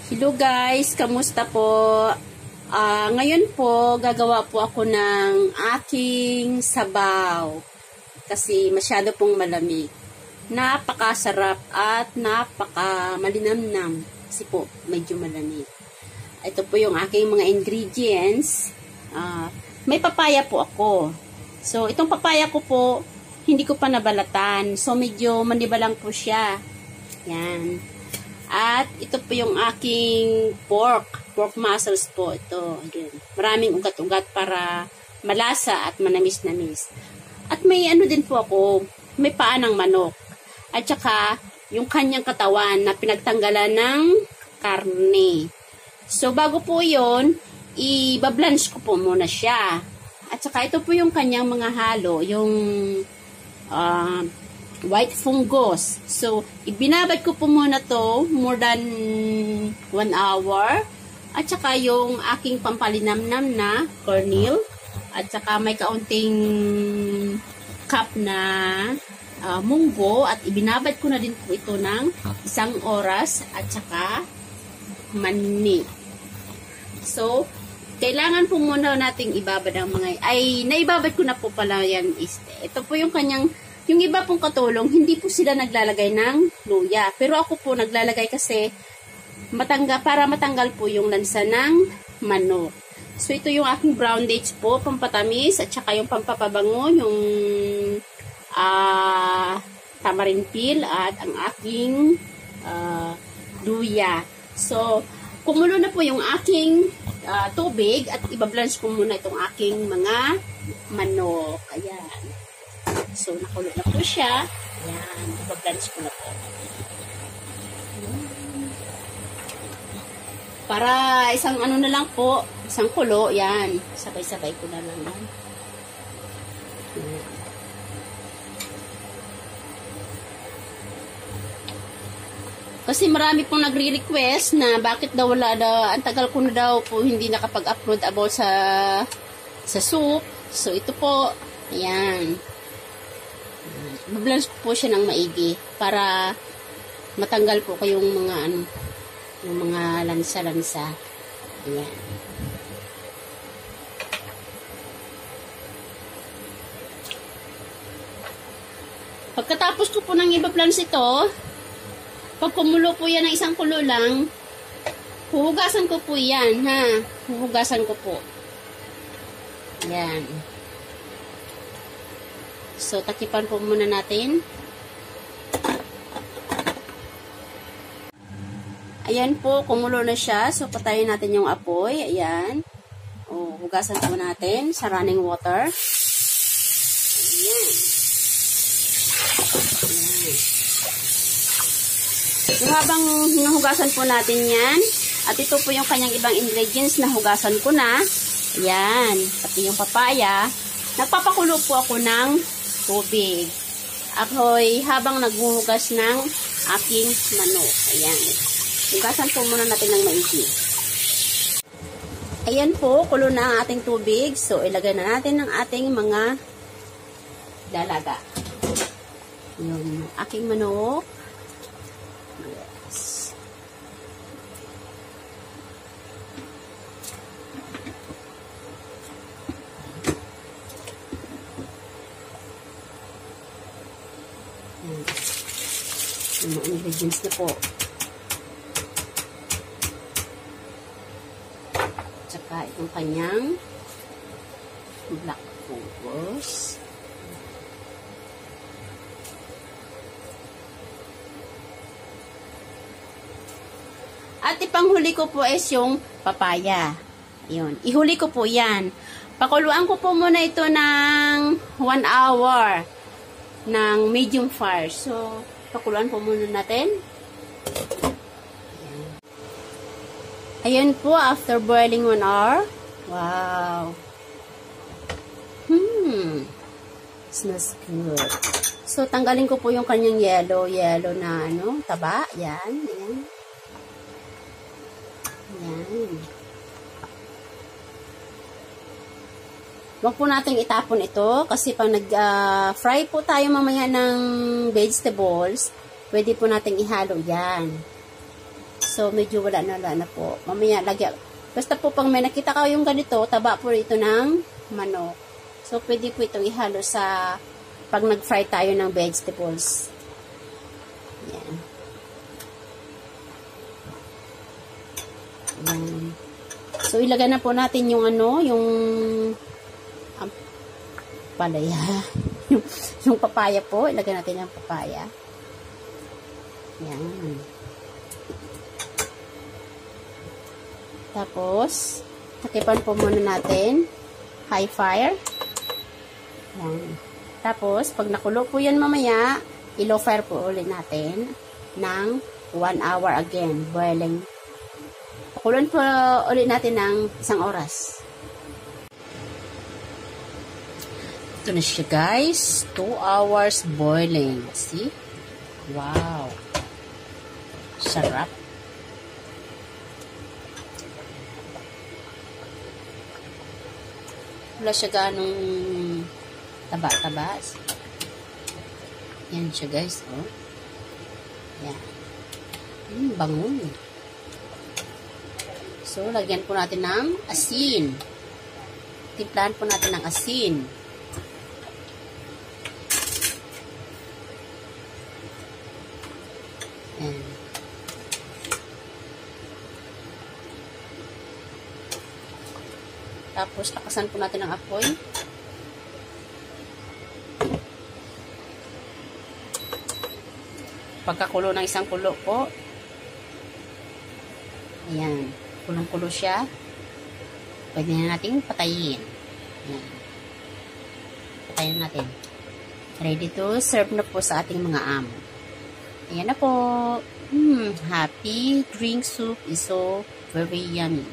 Hello guys, kamusta po? Ngayon po, gagawa po ako ng aking sabaw. Kasi masyado pong malamig. Napakasarap at napaka-malinamnam. Kasi po, medyo malamig. Ito po yung aking mga ingredients. May papaya po ako. So, itong papaya ko po, hindi ko pa nabalatan. So, medyo maniba lang po siya. Yan. At ito po yung aking pork muscles po. Ito, again. Maraming ugat-ugat para malasa at manamis-namis. At may ano din po ako, may paa ng manok. At saka, yung kanyang katawan na pinagtanggalan ng karne. So, bago po yun, i-blanch ko po muna siya. At saka, ito po yung kanyang mga halo, yung white fungus. So, ibinabad ko po muna to more than 1 hour. At saka yung aking pampalinamnam na cornmeal. At saka may kaunting cup na munggo. At ibinabad ko na din po ito ng 1 oras. At saka mani. So, kailangan po muna nating ibabad ang mga... Ay, naibabad ko na po pala yan. Ito po yung kanyang... Yung iba pong katulong, hindi po sila naglalagay ng luya. Pero ako po naglalagay kasi para matanggal po yung lansa ng manok. So, ito yung aking brown dates po, pampatamis, at saka yung pampapabango, yung tamarind peel, at ang aking luya. So, kumulo na po yung aking tubig, at ibablanch ko muna itong aking mga manok. Ayan. So, nakulo na po siya. Ayan. Ibablanch ko na po. Para isang ano na lang po. Isang kulo. Ayan. Sabay-sabay ko na lang. Ayan. Kasi marami pong nagre-request na bakit daw wala daw, ang tagal ko na daw po hindi nakapag-upload about sa soup. So, ito po. Ayan. Bablanch ko po siya ng maigi para matanggal po kayong mga yung mga lansa-lansa. Ayan. Pagkatapos ko po nang ibablanch ito, pag kumulo po yan ng 1 kulo lang, huhugasan ko po yan, ha? Huhugasan ko po. Ayan. So, takipan po muna natin. Ayan po, kumulo na siya. So, patayin natin yung apoy. Ayan. O, hugasan po natin sa running water. Ayan. Ayan. So, habang hinuhugasan po natin yan, at ito po yung kanyang ibang ingredients na hugasan ko na. Ayan. Pati yung papaya. Nagpapakulo po ako ng tubig. Ako'y habang naghuhugas ng aking manok. Ayan. Hugasan po muna natin ng maigi. Ayan po, kulo na ang ating tubig. So, ilagay na natin ang ating mga dalaga. Yung aking manok. Yes. Yung mga ingredients na po. Tsaka itong kanyang black fungus. At ipanghuli ko po is yung papaya. Yun. Ihuli ko po yan. Pakuluan ko po muna ito ng 1 hour ng medium fire. So, pakuluan po muna natin. Ayan po, after boiling 1 hour. Wow. Smells good. So, tanggalin ko po yung kanyang yellow na taba. Yan, yan. Yan. Huwag po natin itapon ito kasi pag nag-fry po tayo mamaya ng vegetables, pwede po natin ihalo yan. So, medyo wala na po. Mamaya, lagyan. Basta po pag may nakita ka yung ganito, taba po ito ng manok. So, pwede po ito ihalo sa pag nag-fry tayo ng vegetables. Yan. Yan. So, ilagay na po natin yung yung palaya. yung papaya po. Ilagay natin yung papaya. Yan. Tapos, takipan po muna natin. High fire. Yan. Tapos, pag nakulo po yan mamaya, i-low fire po ulit natin ng 1 hour again, boiling. Pakulon po ulit natin ng 1 oras. Ito na siya guys. 2 hours boiling. See? Wow. Sarap. Wala siya ganong taba-taba. Yan siya guys. Oh. Yan. Bangon. So, lagyan po natin ng asin. Timplahan po natin ng asin. Yan. Tapos, lakasan po natin ang apoy. Pagkakulo ng 1 kulo po. Ayan. Kulong-kulo siya. Pwede na natin patayin. Ayan. Patayin natin. Ready to serve na po sa ating mga amo. Ayan na po. Happy drink soup is so very yummy.